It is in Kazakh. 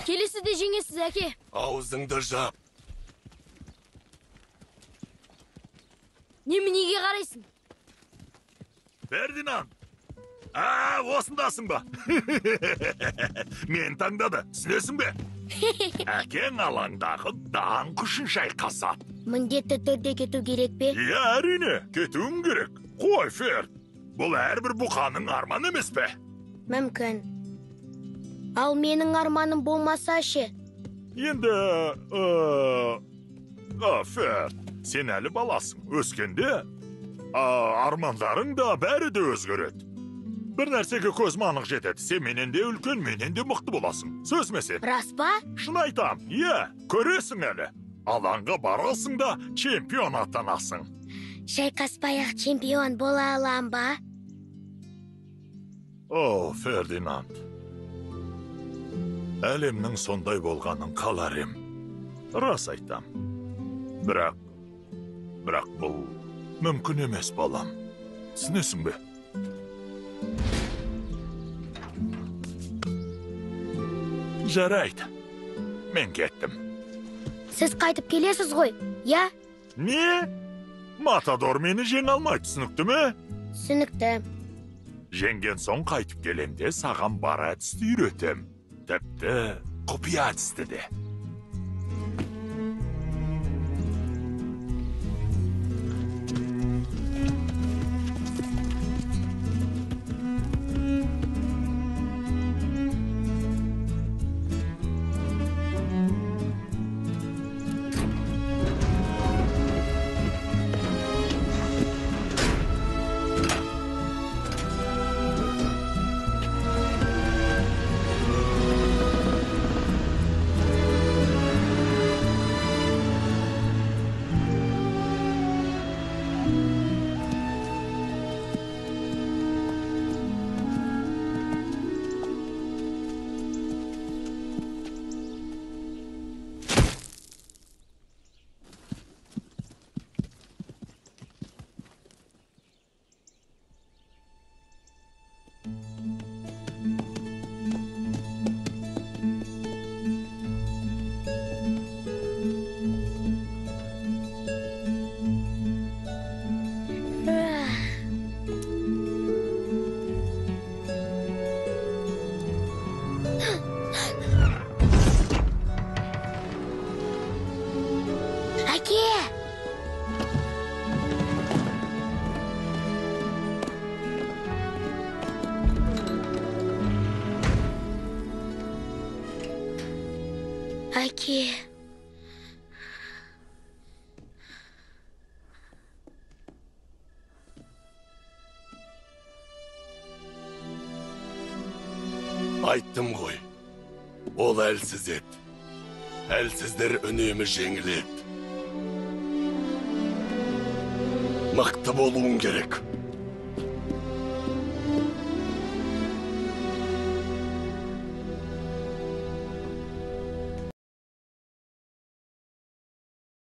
Келесі де жеңесіз, әке. Аузыңды жап. Неге қарайсың? Фердинанд. Осындасың ба? Мен таңдады, түсінесің бе? Әкең алаңдағы даңқ үшін шайқасады. Міндетті түрде кету керек бе? Иә, әрине, кетуім керек. Қой, Ферд. Бұл әрбір бұқаның арманы емес пе? Мүмкін. Ал менің арманым болмаса ше? Енді, Ферд, сен әлі баласың. Өскенде, армандарың да бәрі де өзгереді. Бір нәрсеге көзім анық жетеді. Сен менен де үлкен, менен де мықты боласың. Сөзме сен. Рас па? Шын айтам, иә, көресің әлі. Алаңға барасың да чемпион атанасың. Шайқаспай-ақ чемпион бола алам ба? О, Фердинанд. Әлемнің сондай болғанын қалар ем. Рас айтам. Бірақ бұл мүмкін емес, балам. Түсінесің бе? Жарайды. Мен кеттім. Сіз қайтып келесіз ғой, я? Не? Матадор мені жеңе алмайды, түсінікті ме? Түсінікті. Жеңген соң қайтып келемде саған бар әдісті үйретем. Тіпті құпия әдісті де. Әке. Айттым ғой. Ол әлсіз ет. Әлсіздер үнемі жеңіледі. Мықты болуың керек.